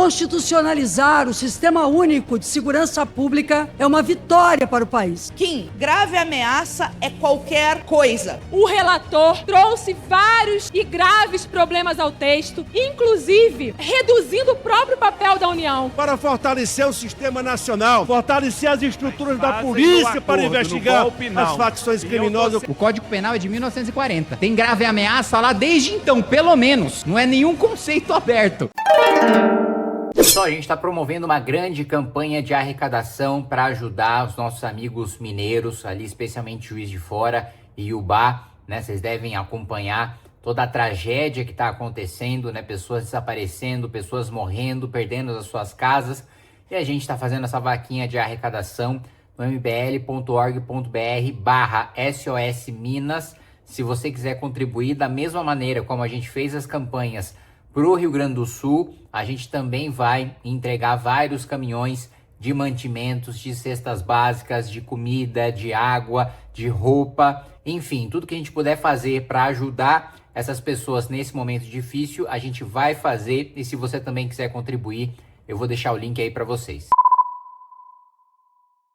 Constitucionalizar o Sistema Único de Segurança Pública é uma vitória para o país. Kim, grave ameaça é qualquer coisa. O relator trouxe vários e graves problemas ao texto, inclusive reduzindo o próprio papel da União. Para fortalecer o sistema nacional, fortalecer as estruturas da polícia para investigar as facções criminosas. O Código Penal é de 1940. Tem grave ameaça lá desde então, pelo menos. Não é nenhum conceito aberto. Pessoal, a gente está promovendo uma grande campanha de arrecadação para ajudar os nossos amigos mineiros, ali especialmente Juiz de Fora e Iubá, né? Vocês devem acompanhar toda a tragédia que está acontecendo, né? Pessoas desaparecendo, pessoas morrendo, perdendo as suas casas. E a gente está fazendo essa vaquinha de arrecadação no mbl.org.br/SOS Minas. Se você quiser contribuir da mesma maneira como a gente fez as campanhas para o Rio Grande do Sul, a gente também vai entregar vários caminhões de mantimentos, de cestas básicas, de comida, de água, de roupa, enfim, tudo que a gente puder fazer para ajudar essas pessoas nesse momento difícil, a gente vai fazer. E se você também quiser contribuir, eu vou deixar o link aí para vocês.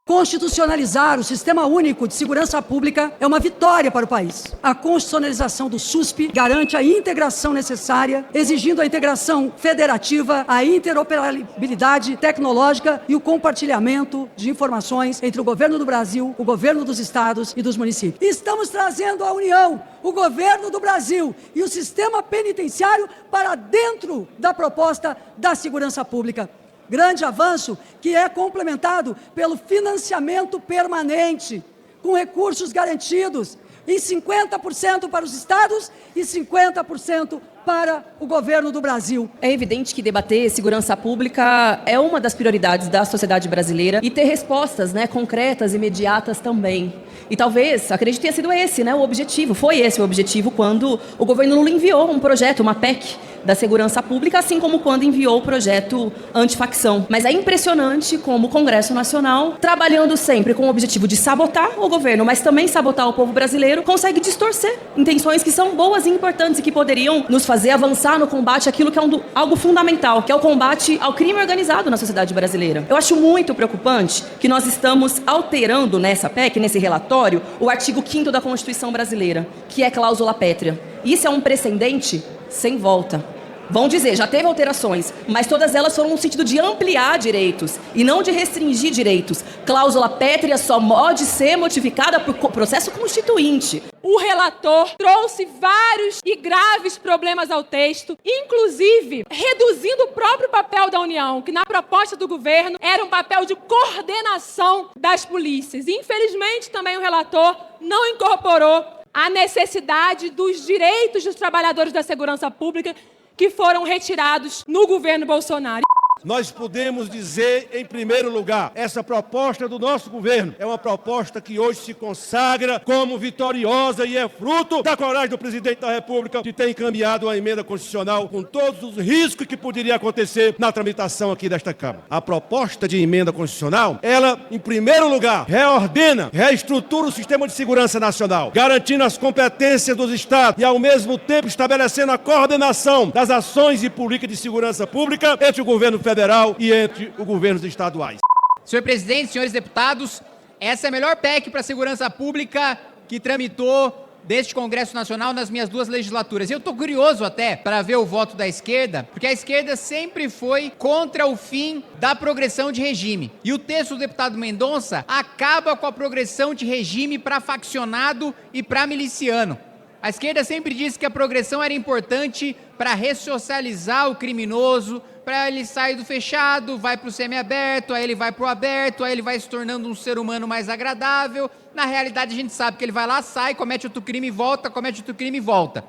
Constitucionalizar o Sistema Único de Segurança Pública é uma vitória para o país. A constitucionalização do SUSP garante a integração necessária, exigindo a integração federativa, a interoperabilidade tecnológica e o compartilhamento de informações entre o governo do Brasil, o governo dos estados e dos municípios. Estamos trazendo a União, o governo do Brasil e o sistema penitenciário para dentro da proposta da segurança pública. Grande avanço que é complementado pelo financiamento permanente, com recursos garantidos em 50% para os estados e 50% para o governo do Brasil. É evidente que debater segurança pública é uma das prioridades da sociedade brasileira e ter respostas, concretas, imediatas também. E talvez, acredito que tenha sido esse, o objetivo. Foi esse o objetivo quando o governo Lula enviou um projeto, uma PEC da segurança pública, assim como quando enviou o projeto antifacção. Mas é impressionante como o Congresso Nacional, trabalhando sempre com o objetivo de sabotar o governo, mas também sabotar o povo brasileiro, consegue distorcer intenções que são boas e importantes e que poderiam nos fazer avançar no combate àquilo que é algo fundamental, que é o combate ao crime organizado na sociedade brasileira. Eu acho muito preocupante que nós estamos alterando nessa PEC, nesse relatório, o artigo 5º da Constituição brasileira, que é cláusula pétrea. Isso é um precedente sem volta. Vão dizer, já teve alterações, mas todas elas foram no sentido de ampliar direitos e não de restringir direitos. Cláusula pétrea só pode ser modificada por processo constituinte. O relator trouxe vários e graves problemas ao texto, inclusive reduzindo o próprio papel da União, que na proposta do governo era um papel de coordenação das polícias. Infelizmente, também o relator não incorporou a necessidade dos direitos dos trabalhadores da segurança pública que foram retirados no governo Bolsonaro. Nós podemos dizer, em primeiro lugar, essa proposta do nosso governo é uma proposta que hoje se consagra como vitoriosa e é fruto da coragem do presidente da República de ter encaminhado a emenda constitucional com todos os riscos que poderia acontecer na tramitação aqui desta Câmara. A proposta de emenda constitucional, ela, em primeiro lugar, reordena, reestrutura o sistema de segurança nacional, garantindo as competências dos estados e, ao mesmo tempo, estabelecendo a coordenação das ações e políticas de segurança pública entre o governo federal e entre os governos estaduais. Senhor presidente, senhores deputados, essa é a melhor PEC para a segurança pública que tramitou deste Congresso Nacional nas minhas duas legislaturas. Eu estou curioso até para ver o voto da esquerda, porque a esquerda sempre foi contra o fim da progressão de regime. E o texto do deputado Mendonça acaba com a progressão de regime para faccionado e para miliciano. A esquerda sempre disse que a progressão era importante para ressocializar o criminoso, para ele sair do fechado, vai para o semiaberto, aí ele vai para o aberto, aí ele vai se tornando um ser humano mais agradável. Na realidade, a gente sabe que ele vai lá, sai, comete outro crime e volta, comete outro crime e volta.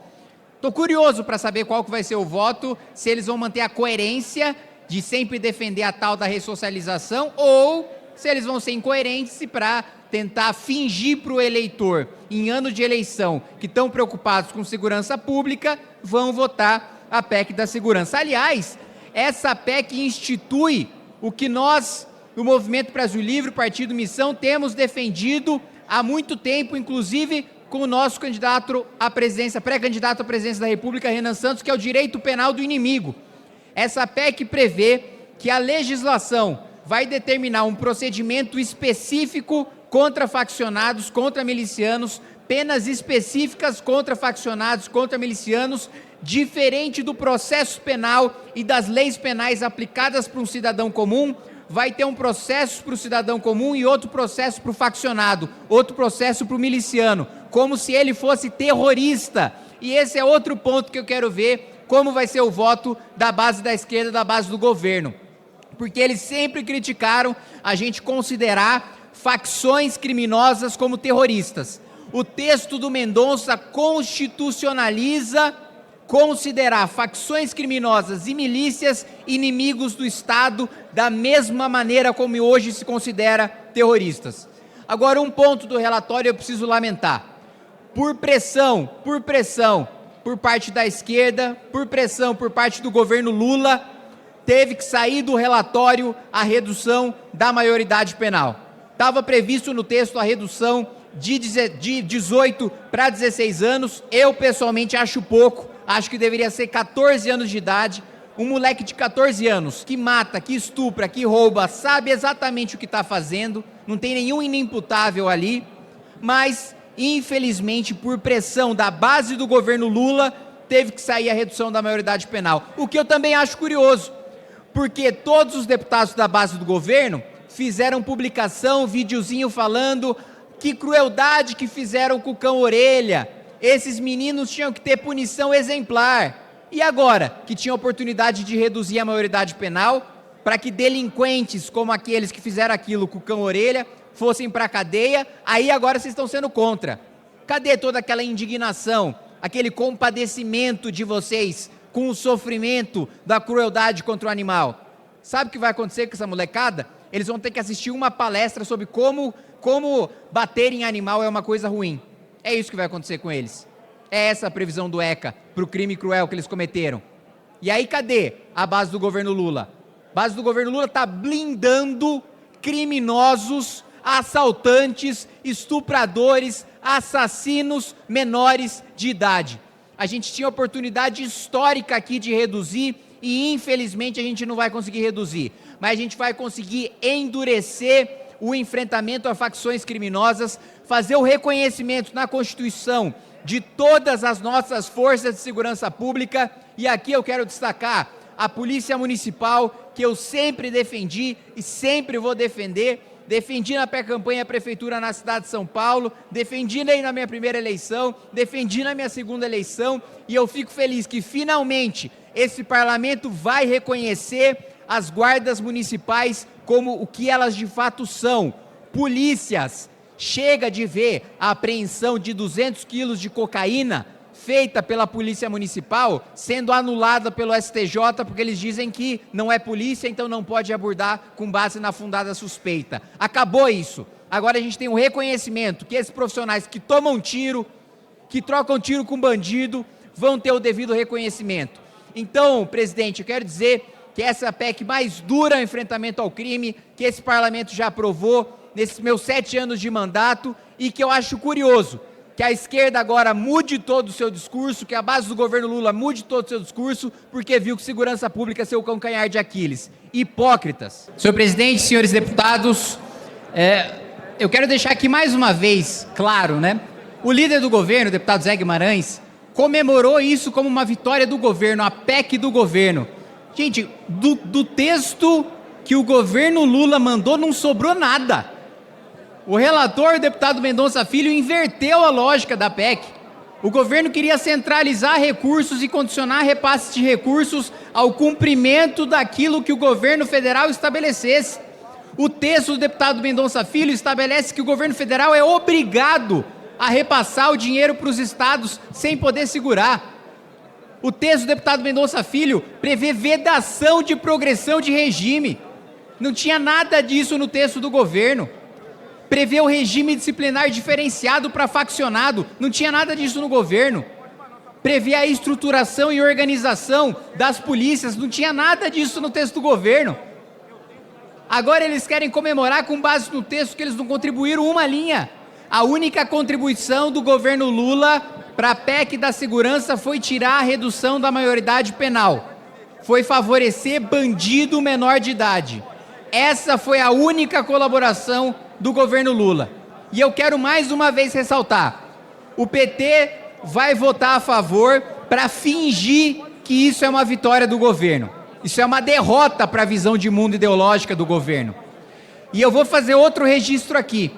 Estou curioso para saber qual que vai ser o voto, se eles vão manter a coerência de sempre defender a tal da ressocialização ou se eles vão ser incoerentes e para tentar fingir para o eleitor, em ano de eleição, que estão preocupados com segurança pública, vão votar a PEC da segurança. Aliás, essa PEC institui o que nós, do Movimento Brasil Livre, Partido Missão, temos defendido há muito tempo, inclusive com o nosso candidato à presidência, pré-candidato à presidência da República, Renan Santos, que é o direito penal do inimigo. Essa PEC prevê que a legislação vai determinar um procedimento específico contra faccionados, contra milicianos, penas específicas contra faccionados, contra milicianos, diferente do processo penal e das leis penais aplicadas para um cidadão comum. Vai ter um processo para o cidadão comum e outro processo para o faccionado, outro processo para o miliciano, como se ele fosse terrorista. E esse é outro ponto que eu quero ver, como vai ser o voto da base da esquerda, da base do governo. Porque eles sempre criticaram a gente considerar facções criminosas como terroristas. O texto do Mendonça constitucionaliza considerar facções criminosas e milícias inimigos do Estado da mesma maneira como hoje se considera terroristas. Agora, um ponto do relatório eu preciso lamentar. Por pressão por parte da esquerda, por pressão por parte do governo Lula, teve que sair do relatório a redução da maioridade penal. Estava previsto no texto a redução de 18 para 16 anos, eu pessoalmente acho pouco, acho que deveria ser 14 anos de idade. Um moleque de 14 anos que mata, que estupra, que rouba, sabe exatamente o que está fazendo, não tem nenhum inimputável ali, mas infelizmente por pressão da base do governo Lula, teve que sair a redução da maioridade penal. O que eu também acho curioso, porque todos os deputados da base do governo fizeram publicação, videozinho falando que crueldade que fizeram com o cão orelha, esses meninos tinham que ter punição exemplar. E agora, que tinha oportunidade de reduzir a maioridade penal, para que delinquentes como aqueles que fizeram aquilo com o cão orelha fossem para a cadeia, aí agora vocês estão sendo contra. Cadê toda aquela indignação, aquele compadecimento de vocês com o sofrimento da crueldade contra o animal? Sabe o que vai acontecer com essa molecada? Eles vão ter que assistir uma palestra sobre como bater em animal é uma coisa ruim. É isso que vai acontecer com eles. É essa a previsão do ECA para o crime cruel que eles cometeram. E aí cadê a base do governo Lula? A base do governo Lula está blindando criminosos, assaltantes, estupradores, assassinos menores de idade. A gente tinha oportunidade histórica aqui de reduzir e infelizmente a gente não vai conseguir reduzir. Mas a gente vai conseguir endurecer o enfrentamento a facções criminosas, fazer o reconhecimento na Constituição de todas as nossas forças de segurança pública. E aqui eu quero destacar a Polícia Municipal, que eu sempre defendi e sempre vou defender. Defendi na pré-campanha à Prefeitura na cidade de São Paulo, defendi aí na minha primeira eleição, defendi na minha segunda eleição, e eu fico feliz que finalmente esse parlamento vai reconhecer as guardas municipais como o que elas de fato são, polícias. Chega de ver a apreensão de 200 quilos de cocaína feita pela Polícia Municipal sendo anulada pelo STJ porque eles dizem que não é polícia, então não pode abordar com base na fundada suspeita. Acabou isso. Agora a gente tem um reconhecimento que esses profissionais que tomam tiro, que trocam tiro com bandido, vão ter o devido reconhecimento. Então, presidente, eu quero dizer que essa é a PEC mais dura ao enfrentamento ao crime que esse parlamento já aprovou nesses meus 7 anos de mandato, e que eu acho curioso que a esquerda agora mude todo o seu discurso, que a base do governo Lula mude todo o seu discurso, porque viu que segurança pública é seu calcanhar de Aquiles. Hipócritas. Senhor presidente, senhores deputados, eu quero deixar aqui mais uma vez claro, né? O líder do governo, o deputado Zé Guimarães, comemorou isso como uma vitória do governo, a PEC do governo. Gente, do texto que o governo Lula mandou não sobrou nada. O relator, o deputado Mendonça Filho, inverteu a lógica da PEC. O governo queria centralizar recursos e condicionar repasses de recursos ao cumprimento daquilo que o governo federal estabelecesse. O texto do deputado Mendonça Filho estabelece que o governo federal é obrigado a repassar o dinheiro para os estados sem poder segurar. O texto do deputado Mendonça Filho prevê vedação de progressão de regime. Não tinha nada disso no texto do governo. Prevê o regime disciplinar diferenciado para faccionado. Não tinha nada disso no governo. Prevê a estruturação e organização das polícias. Não tinha nada disso no texto do governo. Agora eles querem comemorar com base no texto que eles não contribuíram uma linha. A única contribuição do governo Lula para a PEC da segurança foi tirar a redução da maioridade penal. foi favorecer bandido menor de idade. Essa foi a única colaboração do governo Lula. E eu quero mais uma vez ressaltar, o PT vai votar a favor para fingir que isso é uma vitória do governo. Isso é uma derrota para a visão de mundo ideológica do governo. E eu vou fazer outro registro aqui.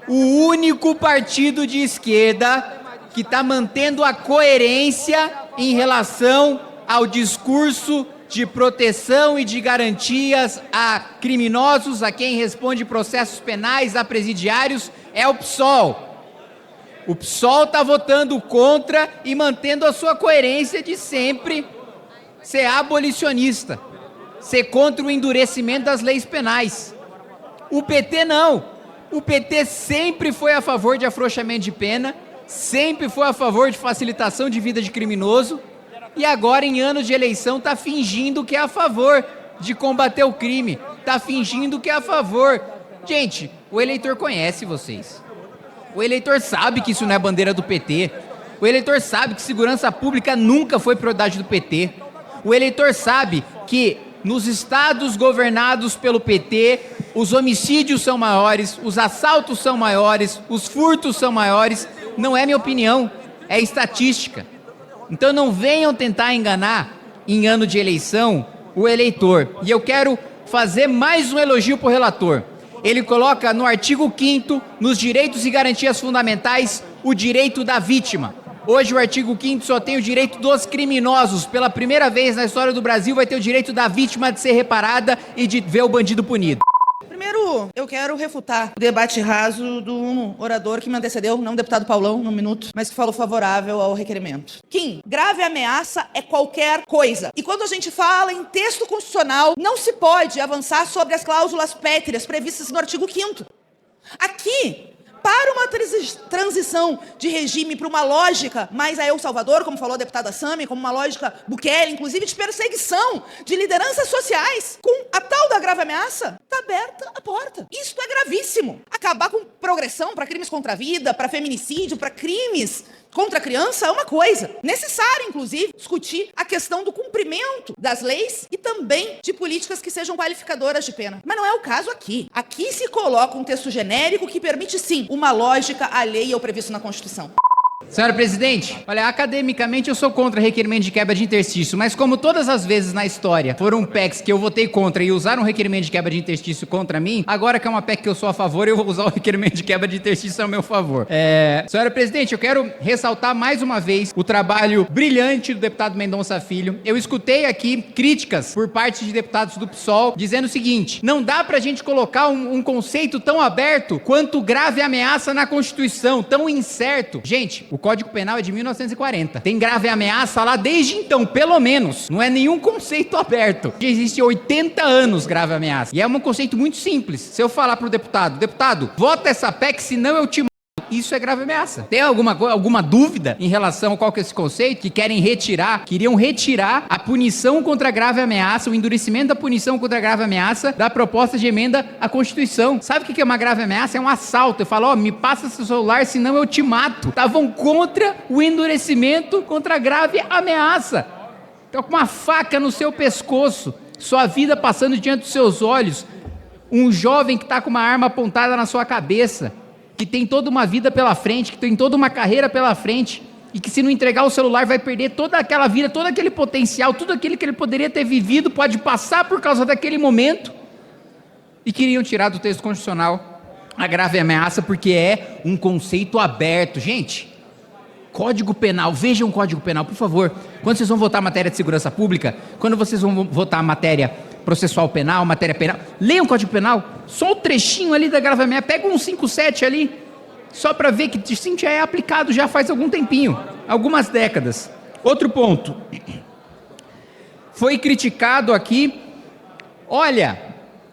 O único partido de esquerda que está mantendo a coerência em relação ao discurso de proteção e de garantias a criminosos, a quem responde processos penais, a presidiários, é o PSOL. O PSOL está votando contra e mantendo a sua coerência de sempre ser abolicionista, ser contra o endurecimento das leis penais. O PT não. O PT sempre foi a favor de afrouxamento de pena, sempre foi a favor de facilitação de vida de criminoso e agora, em ano de eleição, está fingindo que é a favor de combater o crime, está fingindo que é a favor. Gente, o eleitor conhece vocês. O eleitor sabe que isso não é bandeira do PT. O eleitor sabe que segurança pública nunca foi prioridade do PT. O eleitor sabe que nos estados governados pelo PT, os homicídios são maiores, os assaltos são maiores, os furtos são maiores. Não é minha opinião, é estatística. Então não venham tentar enganar, em ano de eleição, o eleitor. E eu quero fazer mais um elogio para o relator. Ele coloca no artigo 5º, nos direitos e garantias fundamentais, o direito da vítima. Hoje o artigo 5º só tem o direito dos criminosos. Pela primeira vez na história do Brasil vai ter o direito da vítima de ser reparada e de ver o bandido punido. Primeiro, eu quero refutar o debate raso do orador que me antecedeu, não o deputado Paulão, num minuto, mas que falou favorável ao requerimento. Kim, grave ameaça é qualquer coisa. E quando a gente fala em texto constitucional, não se pode avançar sobre as cláusulas pétreas previstas no artigo 5º. Aqui, para uma transição de regime para uma lógica mais a El Salvador, como falou a deputada Sami, como uma lógica Bukele, inclusive de perseguição de lideranças sociais, com a tal da grave ameaça, está aberta a porta. Isto é gravíssimo. Acabar com progressão para crimes contra a vida, para feminicídio, para crimes contra a criança é uma coisa. Necessário, inclusive, discutir a questão do cumprimento das leis e também de políticas que sejam qualificadoras de pena. Mas não é o caso aqui. Aqui se coloca um texto genérico que permite, sim, uma lógica alheia ao previsto na Constituição. Senhora presidente, olha, academicamente eu sou contra requerimento de quebra de interstício, mas como todas as vezes na história foram PECs que eu votei contra e usaram requerimento de quebra de interstício contra mim, agora que é uma PEC que eu sou a favor, eu vou usar o requerimento de quebra de interstício ao meu favor. Senhora presidente, eu quero ressaltar mais uma vez o trabalho brilhante do deputado Mendonça Filho. Eu escutei aqui críticas por parte de deputados do PSOL dizendo o seguinte: não dá pra gente colocar um conceito tão aberto quanto grave ameaça na Constituição, tão incerto. Gente, o Código Penal é de 1940. Tem grave ameaça lá desde então, pelo menos. Não é nenhum conceito aberto. Já existe 80 anos grave ameaça. E é um conceito muito simples. Se eu falar pro deputado, vota essa PEC, senão eu te mato. Isso é grave ameaça. Tem alguma dúvida em relação a qual que é esse conceito? Que queriam retirar a punição contra a grave ameaça, o endurecimento da punição contra a grave ameaça da proposta de emenda à Constituição. Sabe o que é uma grave ameaça? É um assalto. Eu falo, me passa seu celular, senão eu te mato. Estavam contra o endurecimento contra a grave ameaça. Então, com uma faca no seu pescoço, sua vida passando diante dos seus olhos, um jovem que está com uma arma apontada na sua cabeça, que tem toda uma vida pela frente, que tem toda uma carreira pela frente, e que se não entregar o celular vai perder toda aquela vida, todo aquele potencial, tudo aquilo que ele poderia ter vivido, pode passar por causa daquele momento, e queriam tirar do texto constitucional a grave ameaça, porque é um conceito aberto. Gente, Código Penal, vejam o Código Penal, por favor. Quando vocês vão votar a matéria de segurança pública, quando vocês vão votar a matéria processual penal, matéria penal, leiam o Código Penal, só o trechinho ali da grave ameaça, pega um 157 ali, só para ver que sim, já é aplicado já faz algum tempinho, algumas décadas. Outro ponto, foi criticado aqui, olha,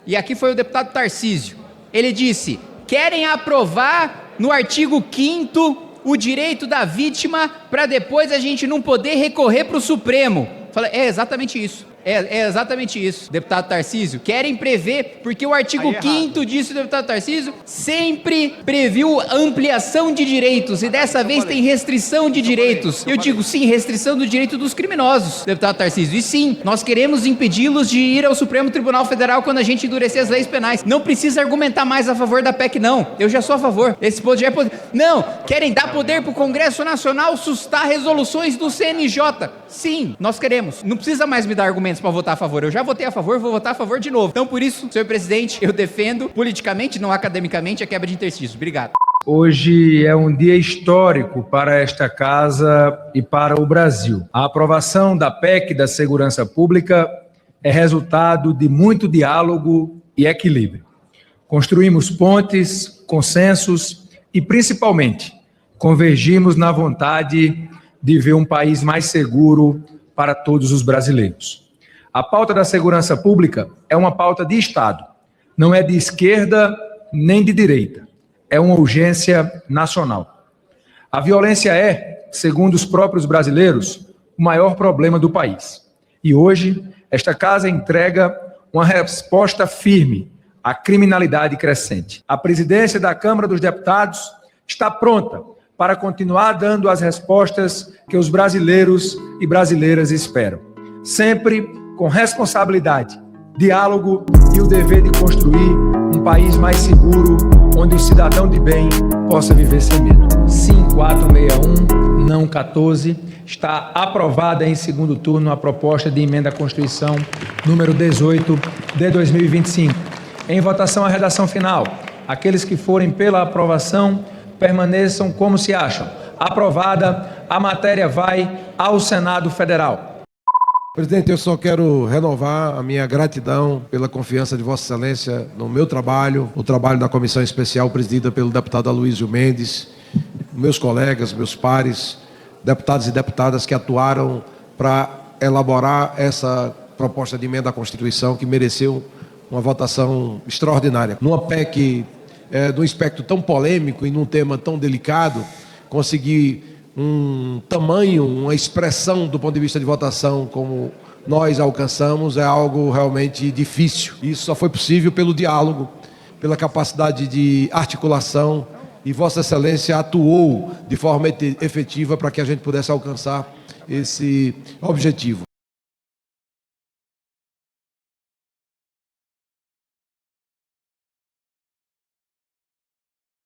e aqui foi o deputado Tarcísio, ele disse, querem aprovar no artigo 5º o direito da vítima para depois a gente não poder recorrer para o Supremo. Falei, é exatamente isso. É exatamente isso, deputado Tarcísio. Querem prever, porque o artigo 5º disso, deputado Tarcísio, sempre previu ampliação de direitos, e dessa vez tem restrição de direitos. Eu digo sim, restrição do direito dos criminosos, deputado Tarcísio. E sim, nós queremos impedi-los de ir ao Supremo Tribunal Federal quando a gente endurecer as leis penais. Não precisa argumentar mais a favor da PEC, não. Eu já sou a favor. Esse poder é poder. Não, querem dar poder para o Congresso Nacional sustar resoluções do CNJ. Sim, nós queremos. Não precisa mais me dar argumentos para votar a favor. Eu já votei a favor, vou votar a favor de novo. Então, por isso, senhor presidente, eu defendo politicamente, não academicamente, a quebra de interstícios. Obrigado. Hoje é um dia histórico para esta casa e para o Brasil. A aprovação da PEC da Segurança Pública é resultado de muito diálogo e equilíbrio. Construímos pontes, consensos e, principalmente, convergimos na vontade de ver um país mais seguro para todos os brasileiros. A pauta da segurança pública é uma pauta de Estado, não é de esquerda nem de direita, é uma urgência nacional. A violência é, segundo os próprios brasileiros, o maior problema do país. E hoje, esta casa entrega uma resposta firme à criminalidade crescente. A presidência da Câmara dos Deputados está pronta para continuar dando as respostas que os brasileiros e brasileiras esperam. Sempre com responsabilidade, diálogo e o dever de construir um país mais seguro, onde o cidadão de bem possa viver sem medo. 5461, não 14, está aprovada em segundo turno a proposta de emenda à Constituição número 18 de 2025. Em votação a redação final. Aqueles que forem pela aprovação permaneçam como se acham. Aprovada, a matéria vai ao Senado Federal. Presidente, eu só quero renovar a minha gratidão pela confiança de Vossa Excelência no meu trabalho, o trabalho da comissão especial presidida pelo deputado Aloysio Mendes, meus colegas, meus pares, deputados e deputadas que atuaram para elaborar essa proposta de emenda à Constituição que mereceu uma votação extraordinária. Numa PEC de um espectro tão polêmico e num tema tão delicado, conseguir um tamanho, uma expressão do ponto de vista de votação como nós alcançamos é algo realmente difícil. Isso só foi possível pelo diálogo, pela capacidade de articulação, e Vossa Excelência atuou de forma efetiva para que a gente pudesse alcançar esse objetivo.